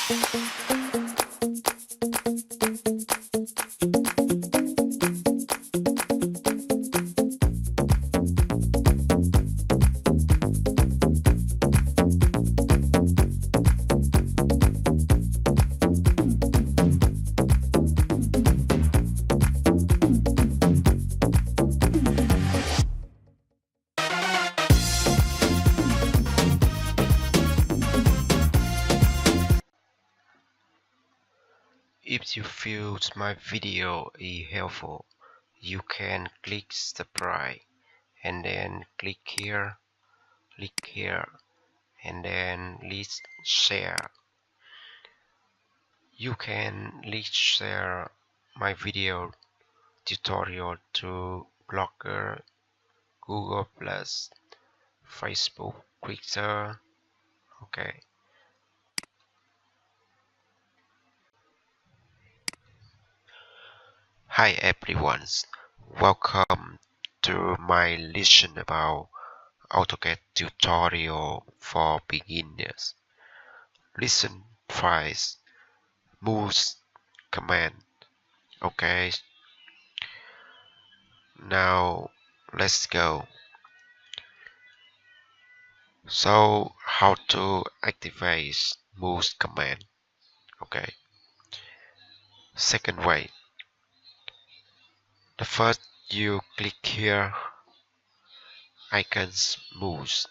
If you feel my video is helpful, you can click subscribe and then click here, and then list share. You can list share my video tutorial to Blogger, Google Plus, Facebook, Twitter. Okay. Hi everyone, welcome to my lesson about AutoCAD tutorial for beginners. Listen twice. Moves command. Okay, now let's go. So how to activate moves command? Okay, second way. The first, you click here icons moves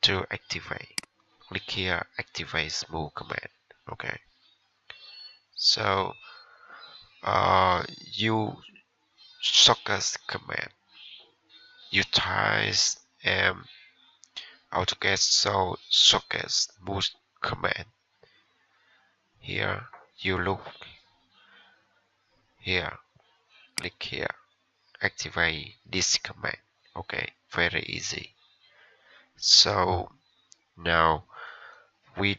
to activate. Click here activate move command. Okay, so you shortcut command. You type AutoCAD so shortcut move command. Here you look here, click here, activate this command. Okay, very easy. So now we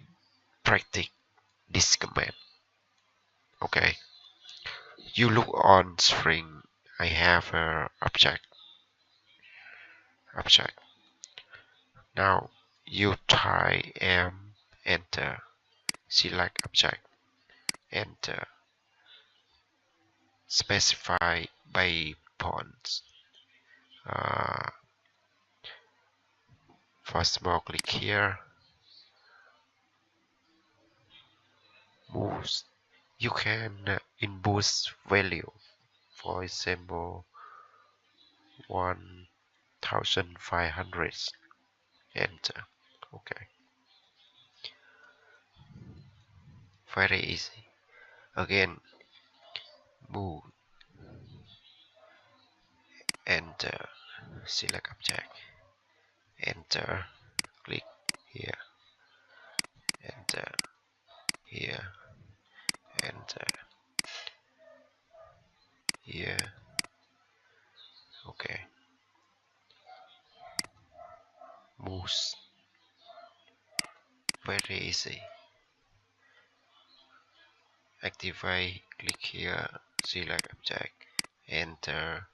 practice this command. Okay, you look on screen. I have a object. Now you try enter, select object, enter, specify by points. For small, click here, moves. You can input value, for example 1500, enter. Okay, very easy. Again, move, enter, select object, enter, click here, enter, here, enter, here. Okay, moves, very easy. Activate, click here, select object, enter,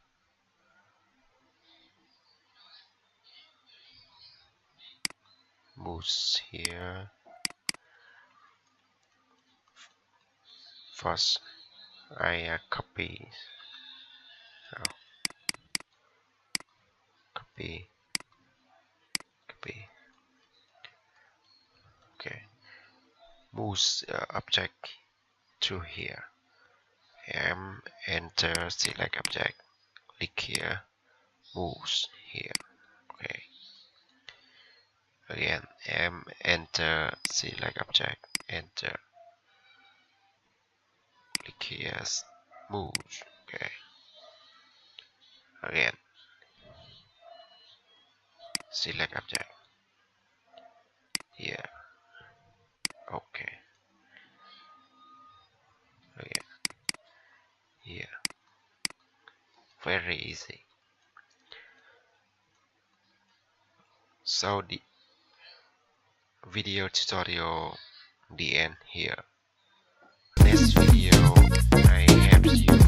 moves here. First I copy, copy. Okay, moves object to here, enter, select object, click here, moves here. Okay, again enter, select object, enter, click here, moves. Okay, again select object here. Okay, again here. Very easy. So the video tutorial the end here. Next video I have you